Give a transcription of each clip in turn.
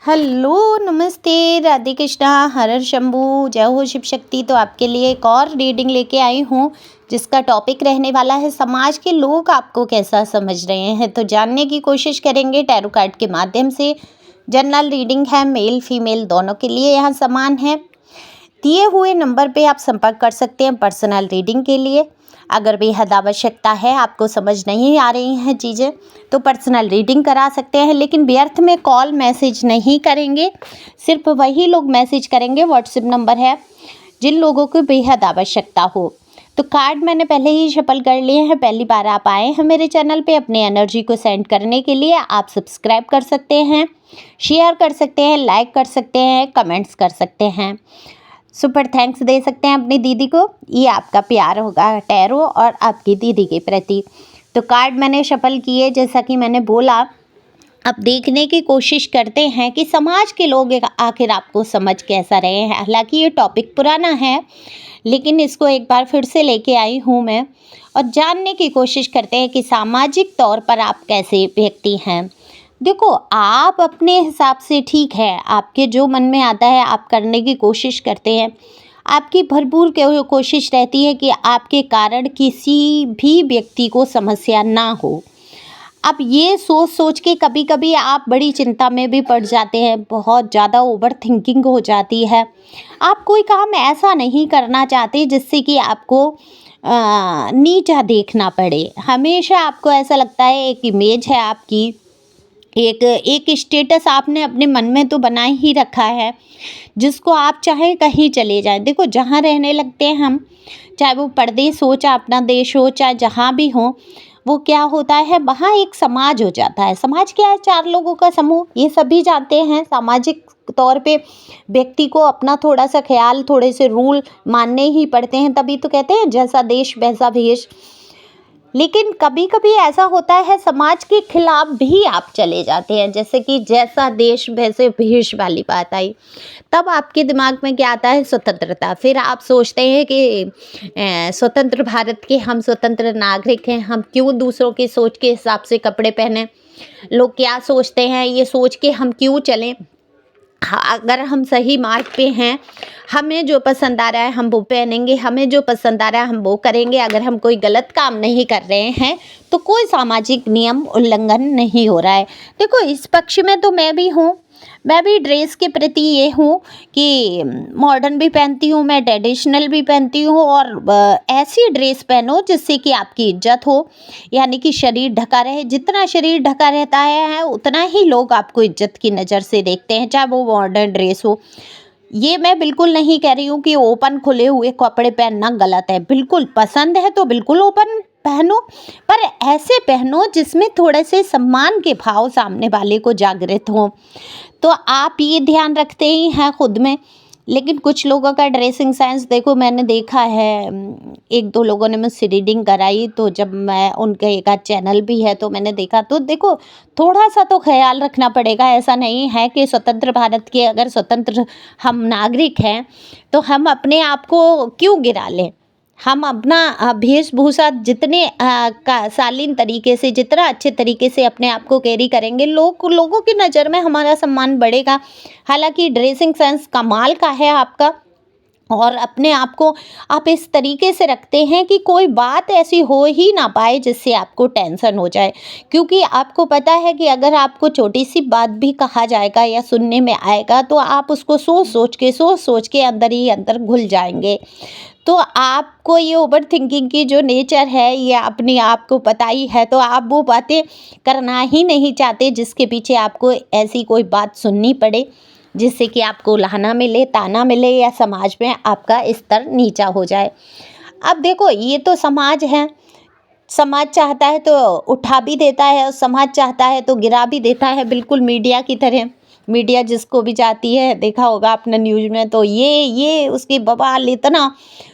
Hello, नमस्ते, राधे कृष्णा, हर हर शंभू, जय हो शिव शक्ति। तो आपके लिए एक और रीडिंग लेके आई हूँ जिसका टॉपिक रहने वाला है समाज के लोग आपको कैसा समझ रहे हैं। तो जानने की कोशिश करेंगे टैरो कार्ड के माध्यम से। जनरल रीडिंग है, मेल फीमेल दोनों के लिए यहाँ समान है। दिए हुए नंबर पे आप संपर्क कर सकते हैं पर्सनल रीडिंग के लिए। अगर बेहद आवश्यकता है, आपको समझ नहीं आ रही हैं चीज़ें, तो पर्सनल रीडिंग करा सकते हैं, लेकिन व्यर्थ में कॉल मैसेज नहीं करेंगे। सिर्फ वही लोग मैसेज करेंगे, व्हाट्सएप नंबर है, जिन लोगों को बेहद आवश्यकता हो। तो कार्ड मैंने पहले ही शफल कर लिए हैं। पहली बार आप आए हैं मेरे चैनल पे, अपने एनर्जी को सेंड करने के लिए आप सब्सक्राइब कर सकते हैं, शेयर कर सकते हैं, लाइक कर सकते हैं, कमेंट्स कर सकते हैं, सुपर थैंक्स दे सकते हैं अपनी दीदी को। ये आपका प्यार होगा टैरो और आपकी दीदी के प्रति। तो कार्ड मैंने शफल किए, जैसा कि मैंने बोला। अब देखने की कोशिश करते हैं कि समाज के लोग आखिर आपको समझ कैसा रहे हैं। हालांकि ये टॉपिक पुराना है, लेकिन इसको एक बार फिर से लेके आई हूँ मैं, और जानने की कोशिश करते हैं कि सामाजिक तौर पर आप कैसे व्यक्ति हैं। देखो, आप अपने हिसाब से ठीक है, आपके जो मन में आता है आप करने की कोशिश करते हैं। आपकी भरपूर कोशिश रहती है कि आपके कारण किसी भी व्यक्ति को समस्या ना हो। अब ये सोच सोच के कभी कभी आप बड़ी चिंता में भी पड़ जाते हैं, बहुत ज़्यादा ओवर थिंकिंग हो जाती है। आप कोई काम ऐसा नहीं करना चाहते जिससे कि आपको नीचा देखना पड़े। हमेशा आपको ऐसा लगता है, एक इमेज है आपकी, एक स्टेटस आपने अपने मन में तो बना ही रखा है, जिसको आप चाहे कहीं चले जाएं। देखो, जहाँ रहने लगते हैं हम, चाहे वो परदेश हो, चाहे अपना देश हो, चाहे जहाँ भी हो, वो क्या होता है, वहाँ एक समाज हो जाता है। समाज क्या है? चार लोगों का समूह, ये सभी जानते हैं। सामाजिक तौर पे व्यक्ति को अपना थोड़ा सा ख्याल, थोड़े से रूल मानने ही पड़ते हैं, तभी तो कहते हैं जैसा देश वैसा भेष। लेकिन कभी कभी ऐसा होता है, समाज के खिलाफ भी आप चले जाते हैं, जैसे कि जैसा देश वैसे भेष वाली बात आई। तब आपके दिमाग में क्या आता है? स्वतंत्रता। फिर आप सोचते हैं कि स्वतंत्र भारत के हम स्वतंत्र नागरिक हैं, हम क्यों दूसरों की सोच के हिसाब से कपड़े पहने, लोग क्या सोचते हैं ये सोच के हम क्यों चलें। हाँ, अगर हम सही मार्ग पे हैं, हमें जो पसंद आ रहा है हम वो पहनेंगे, हमें जो पसंद आ रहा है हम वो करेंगे। अगर हम कोई गलत काम नहीं कर रहे हैं तो कोई सामाजिक नियम उल्लंघन नहीं हो रहा है। देखो, इस पक्ष में तो मैं भी हूँ। मैं भी ड्रेस के प्रति ये हूँ कि मॉडर्न भी पहनती हूँ, मैं ट्रेडिशनल भी पहनती हूँ, और ऐसी ड्रेस पहनो जिससे कि आपकी इज्जत हो, यानी कि शरीर ढका रहे। जितना शरीर ढका रहता है उतना ही लोग आपको इज्जत की नज़र से देखते हैं, चाहे वो मॉडर्न ड्रेस हो। ये मैं बिल्कुल नहीं कह रही हूँ कि ओपन खुले हुए कपड़े पहनना गलत है। बिल्कुल पसंद है तो बिल्कुल ओपन पहनो, पर ऐसे पहनो जिसमें थोड़े से सम्मान के भाव सामने वाले को जागृत हों। तो आप ये ध्यान रखते ही हैं खुद में। लेकिन कुछ लोगों का ड्रेसिंग सेंस देखो, मैंने देखा है, एक दो लोगों ने मुझसे रीडिंग कराई, तो जब मैं उनका एक आध चैनल भी है तो मैंने देखा, तो देखो थोड़ा सा तो ख्याल रखना पड़ेगा। ऐसा नहीं है कि स्वतंत्र भारत के अगर स्वतंत्र हम नागरिक हैं तो हम अपने आप को क्यों गिरा लें। हम अपना वेशभूषा जितने शालीन तरीके से, जितना अच्छे तरीके से अपने आप को कैरी करेंगे, लोगों की नज़र में हमारा सम्मान बढ़ेगा। हालांकि ड्रेसिंग सेंस कमाल का है आपका, और अपने आप को आप इस तरीके से रखते हैं कि कोई बात ऐसी हो ही ना पाए जिससे आपको टेंशन हो जाए। क्योंकि आपको पता है कि अगर आपको छोटी सी बात भी कहा जाएगा या सुनने में आएगा तो आप उसको सोच सोच के अंदर ही अंदर घुल जाएंगे। तो आपको ये ओवर थिंकिंग की जो नेचर है ये अपने आप को पता ही है, तो आप वो बातें करना ही नहीं चाहते जिसके पीछे आपको ऐसी कोई बात सुननी पड़े जिससे कि आपको लाना मिले, ताना मिले, या समाज में आपका स्तर नीचा हो जाए। अब देखो, ये तो समाज है। समाज चाहता है तो उठा भी देता है, और समाज चाहता है तो गिरा भी देता है, बिल्कुल मीडिया की तरह। मीडिया जिसको भी जाती है, देखा होगा आपने न्यूज़ में, तो ये उसकी बवाल इतना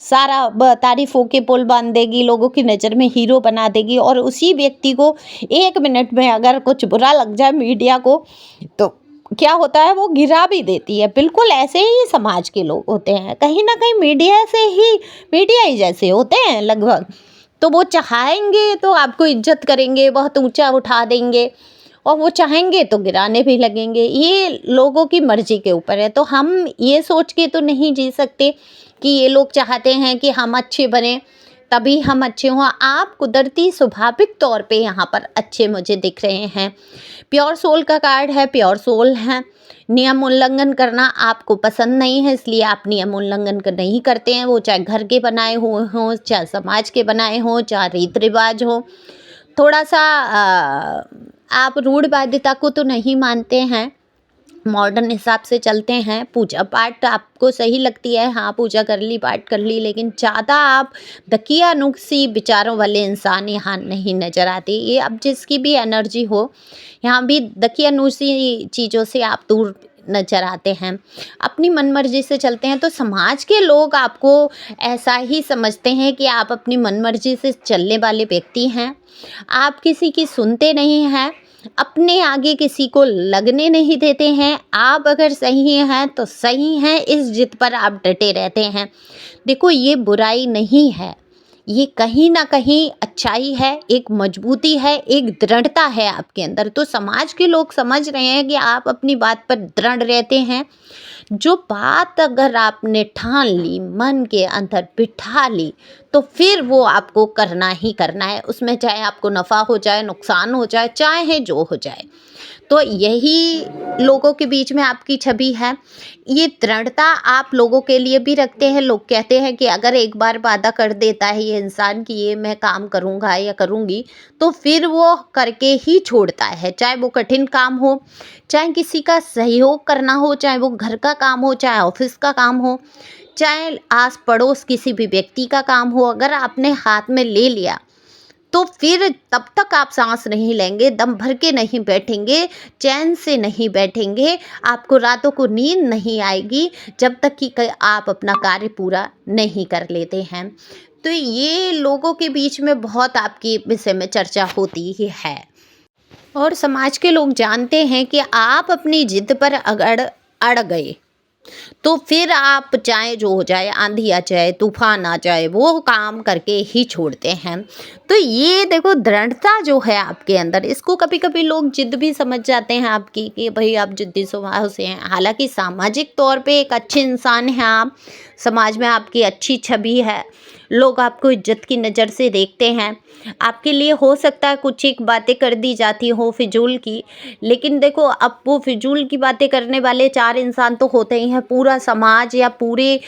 सारा तारीफों के पुल बांध देगी, लोगों की नज़र में हीरो बना देगी, और उसी व्यक्ति को एक मिनट में अगर कुछ बुरा लग जाए मीडिया को तो क्या होता है, वो गिरा भी देती है। बिल्कुल ऐसे ही समाज के लोग होते हैं, कहीं ना कहीं मीडिया ही जैसे होते हैं लगभग। तो वो चाहेंगे तो आपको इज्जत करेंगे, बहुत ऊंचा उठा देंगे, और वो चाहेंगे तो गिराने भी लगेंगे। ये लोगों की मर्जी के ऊपर है। तो हम ये सोच के तो नहीं जी सकते कि ये लोग चाहते हैं कि हम अच्छे बने तभी हम अच्छे हों। आप कुदरती स्वाभाविक तौर पे यहाँ पर अच्छे मुझे दिख रहे हैं। प्योर सोल का कार्ड है, प्योर सोल है। नियम उल्लंघन करना आपको पसंद नहीं है, इसलिए आप नियम उल्लंघन नहीं करते हैं। वो चाहे घर के बनाए हुए हों, चाहे समाज के बनाए हों, चाहे रीति रिवाज हो। थोड़ा सा आप रूढ़वादिता को तो नहीं मानते हैं, मॉडर्न हिसाब से चलते हैं। पूजा पाठ आपको सही लगती है, हाँ पूजा कर ली, पाठ कर ली, लेकिन ज़्यादा आप दकियानुसी विचारों वाले इंसान यहाँ नहीं नज़र आते। ये अब जिसकी भी एनर्जी हो, यहाँ भी दकियानुसी चीज़ों से आप दूर नज़र आते हैं, अपनी मनमर्जी से चलते हैं। तो समाज के लोग आपको ऐसा ही समझते हैं कि आप अपनी मनमर्जी से चलने वाले व्यक्ति हैं, आप किसी की सुनते नहीं हैं, अपने आगे किसी को लगने नहीं देते हैं। आप अगर सही हैं तो सही हैं, इस जिद पर आप डटे रहते हैं। देखो ये बुराई नहीं है, ये कहीं ना कहीं अच्छाई है, एक मजबूती है, एक दृढ़ता है आपके अंदर। तो समाज के लोग समझ रहे हैं कि आप अपनी बात पर दृढ़ रहते हैं। जो बात अगर आपने ठान ली, मन के अंदर बिठा ली, तो फिर वो आपको करना ही करना है। उसमें चाहे आपको नफ़ा हो जाए, नुकसान हो जाए, चाहे जो हो जाए। तो यही लोगों के बीच में आपकी छवि है। ये दृढ़ता आप लोगों के लिए भी रखते हैं। लोग कहते हैं कि अगर एक बार वादा कर देता है ये इंसान कि ये मैं काम करूँगा या करूँगी, तो फिर वो करके ही छोड़ता है। चाहे वो कठिन काम हो, चाहे किसी का सहयोग करना हो, चाहे वो घर का काम हो, चाहे ऑफिस का काम हो, चाहे आस पड़ोस किसी भी व्यक्ति का काम हो, अगर आपने हाथ में ले लिया तो फिर तब तक आप सांस नहीं लेंगे, दम भर के नहीं बैठेंगे, चैन से नहीं बैठेंगे, आपको रातों को नींद नहीं आएगी जब तक कि आप अपना कार्य पूरा नहीं कर लेते हैं। तो ये लोगों के बीच में बहुत आपके विषय में चर्चा होती ही है, और समाज के लोग जानते हैं कि आप अपनी जिद पर अगर अड़ गए तो फिर आप चाहे जो हो जाए, आंधी आ जाए, तूफान आ जाए, वो काम करके ही छोड़ते हैं। तो ये देखो दृढ़ता जो है आपके अंदर, इसको कभी कभी लोग जिद भी समझ जाते हैं आपकी कि भाई आप जिद्दी स्वभाव से हैं। हालांकि सामाजिक तौर पे एक अच्छे इंसान हैं आप, समाज में आपकी अच्छी छवि है, लोग आपको इज्जत की नज़र से देखते हैं। आपके लिए हो सकता है कुछ एक बातें कर दी जाती हो फिजूल की, लेकिन देखो अब वो फिजूल की बातें करने वाले 4 इंसान तो होते ही हैं। पूरा समाज या पूरे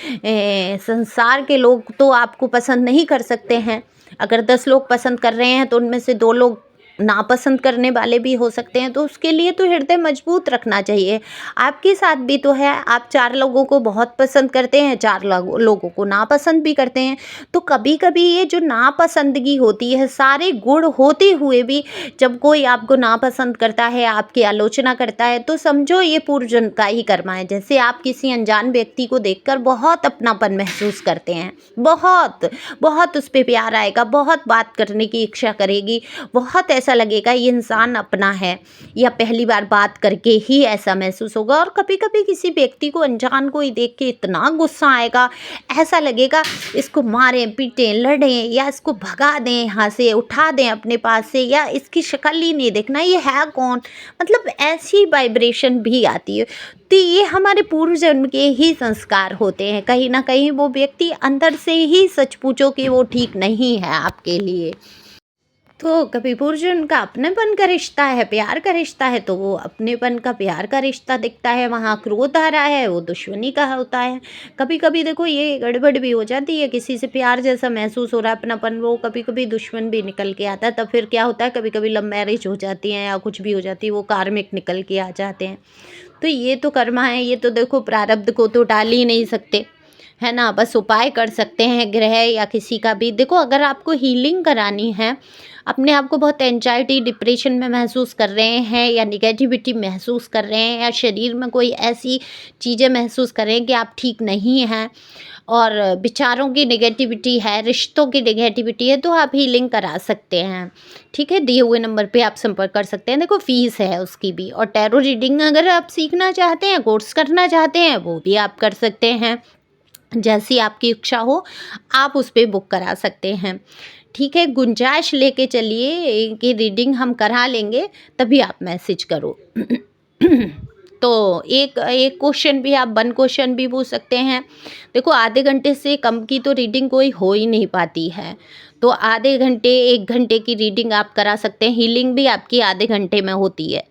संसार के लोग तो आपको पसंद नहीं कर सकते हैं। अगर 10 लोग पसंद कर रहे हैं तो उनमें से 2 लोग नापसंद करने वाले भी हो सकते हैं। तो उसके लिए तो हृदय मजबूत रखना चाहिए। आपके साथ भी तो है, आप 4 लोगों को बहुत पसंद करते हैं, 4 लोगों को नापसंद भी करते हैं। तो कभी कभी ये जो नापसंदगी होती है, सारे गुण होते हुए भी जब कोई आपको नापसंद करता है, आपकी आलोचना करता है, तो समझो ये पूर्व जन्म का ही कर्मा है। जैसे आप किसी अनजान व्यक्ति को देखकर बहुत अपनापन महसूस करते हैं, बहुत बहुत उस पर प्यार आएगा, बहुत बात करने की इच्छा करेगी, बहुत ऐसा लगेगा ये इंसान अपना है, या पहली बार बात करके ही ऐसा महसूस होगा। और कभी कभी किसी व्यक्ति को, अनजान को ही देख के इतना गुस्सा आएगा, ऐसा लगेगा इसको मारें, पीटें, लड़ें, या इसको भगा दें, यहाँ से उठा दें अपने पास से, या इसकी शक्ल ही नहीं देखना, ये है कौन। मतलब ऐसी वाइब्रेशन भी आती है। तो ये हमारे पूर्व जन्म के ही संस्कार होते हैं। कहीं ना कहीं वो व्यक्ति अंदर से ही सच पूछो कि वो ठीक नहीं है आपके लिए। तो कभी पूर्व जन्म का अपनेपन का रिश्ता है, प्यार का रिश्ता है, तो वो अपनेपन का, प्यार का रिश्ता दिखता है। वहाँ क्रोध आ रहा है, वो दुश्मनी का होता है। कभी कभी देखो ये गड़बड़ भी हो जाती है, किसी से प्यार जैसा महसूस हो रहा है, अपनापन, वो कभी कभी दुश्मन भी निकल के आता है। तब फिर क्या होता है, कभी कभी लव मैरिज हो जाती है या कुछ भी हो जाती है, वो कार्मिक निकल के आ जाते हैं। तो ये तो कर्मा है, ये तो देखो प्रारब्ध को तो टाल ही नहीं सकते, है ना। बस उपाय कर सकते हैं ग्रह या किसी का भी। देखो अगर आपको हीलिंग करानी है, अपने आप को बहुत एंजाइटी, डिप्रेशन में महसूस कर रहे हैं, या निगेटिविटी महसूस कर रहे हैं, या शरीर में कोई ऐसी चीज़ें महसूस कर रहे हैं कि आप ठीक नहीं हैं, और विचारों की नेगेटिविटी है, रिश्तों की नेगेटिविटी है, तो आप हीलिंग करा सकते हैं। ठीक है, दिए हुए नंबर पे आप संपर्क कर सकते हैं। देखो फीस है उसकी भी। और टैरो रीडिंग अगर आप सीखना चाहते हैं, कोर्स करना चाहते हैं, वो भी आप कर सकते हैं। जैसी आपकी इच्छा हो आप उस पर बुक करा सकते हैं। ठीक है, गुंजाइश लेके चलिए कि रीडिंग हम करा लेंगे, तभी आप मैसेज करो। तो एक एक क्वेश्चन भी आप 1 क्वेश्चन भी पूछ सकते हैं। देखो आधे घंटे से कम की तो रीडिंग कोई हो ही नहीं पाती है, तो आधे घंटे 1 घंटे की रीडिंग आप करा सकते हैं। हीलिंग भी आपकी आधे घंटे में होती है,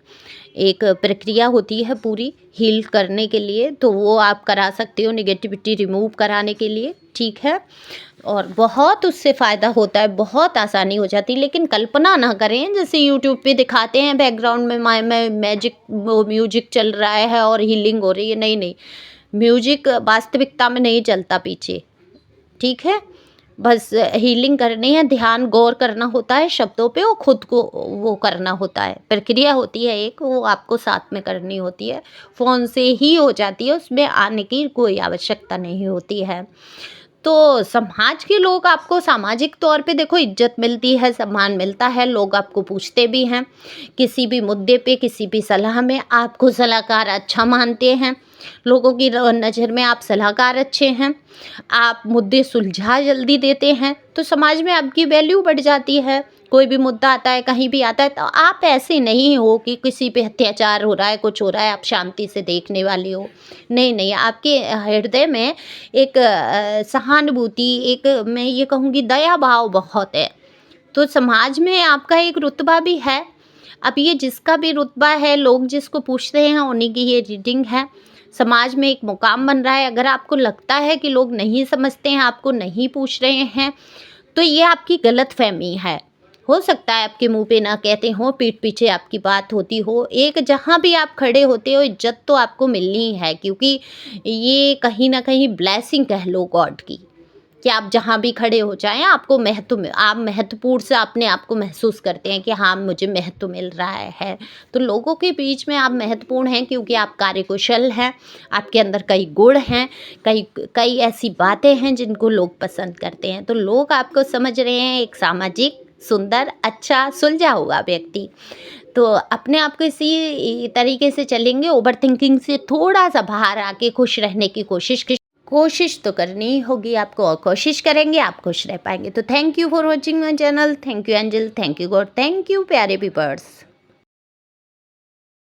एक प्रक्रिया होती है पूरी हील करने के लिए, तो वो आप करा सकते हो नेगेटिविटी रिमूव कराने के लिए, ठीक है। और बहुत उससे फ़ायदा होता है, बहुत आसानी हो जाती है। लेकिन कल्पना ना करें जैसे यूट्यूब पे दिखाते हैं बैकग्राउंड में मैजिक वो म्यूजिक चल रहा है और हीलिंग हो रही है। नहीं नहीं, म्यूजिक वास्तविकता में नहीं चलता पीछे, ठीक है। बस हीलिंग करनी है, ध्यान गौर करना होता है शब्दों पे, और खुद को वो करना होता है, प्रक्रिया होती है एक, वो आपको साथ में करनी होती है। फ़ोन से ही हो जाती है, उसमें आने की कोई आवश्यकता नहीं होती है। तो समाज के लोग आपको सामाजिक तौर पे देखो इज्जत मिलती है, सम्मान मिलता है, लोग आपको पूछते भी हैं किसी भी मुद्दे पे, किसी भी सलाह में आपको सलाहकार अच्छा मानते हैं। लोगों की नज़र में आप सलाहकार अच्छे हैं, आप मुद्दे सुलझा जल्दी देते हैं, तो समाज में आपकी वैल्यू बढ़ जाती है। कोई भी मुद्दा आता है, कहीं भी आता है, तो आप ऐसे नहीं हो कि किसी पे अत्याचार हो रहा है, कुछ हो रहा है, आप शांति से देखने वाली हो। नहीं नहीं, आपके हृदय में एक सहानुभूति, एक मैं ये कहूँगी दया भाव बहुत है। तो समाज में आपका एक रुतबा भी है। अब ये जिसका भी रुतबा है, लोग जिसको पूछते हैं उन्हीं की ये रीडिंग है। समाज में एक मुकाम बन रहा है। अगर आपको लगता है कि लोग नहीं समझते हैं, आपको नहीं पूछ रहे हैं, तो ये आपकी गलतफ़हमी है। हो सकता है आपके मुँह पे ना कहते हों, पीठ पीछे आपकी बात होती हो। एक जहाँ भी आप खड़े होते हो, इज़्ज़त तो आपको मिलनी ही है, क्योंकि ये कहीं न कहीं ब्लेसिंग कह लो गॉड की, कि आप जहाँ भी खड़े हो जाएँ, आपको आप महत्वपूर्ण से अपने आप को महसूस करते हैं कि हाँ, मुझे महत्व मिल रहा है। तो लोगों के बीच में आप महत्वपूर्ण हैं, क्योंकि आप कार्यकुशल हैं, आपके अंदर कई गुण हैं, कई कई ऐसी बातें हैं जिनको लोग पसंद करते हैं। तो लोग आपको समझ रहे हैं, एक सामाजिक, सुंदर, अच्छा, सुलझा हुआ व्यक्ति। तो अपने आप को इसी तरीके से चलेंगे, ओवर थिंकिंग से थोड़ा-सा बाहर आके खुश रहने की कोशिश तो करनी ही होगी आपको, और कोशिश करेंगे आप खुश रह पाएंगे। तो thank you for watching my channel. Thank you angel, thank you God, thank you प्यारे व्यूअर्स।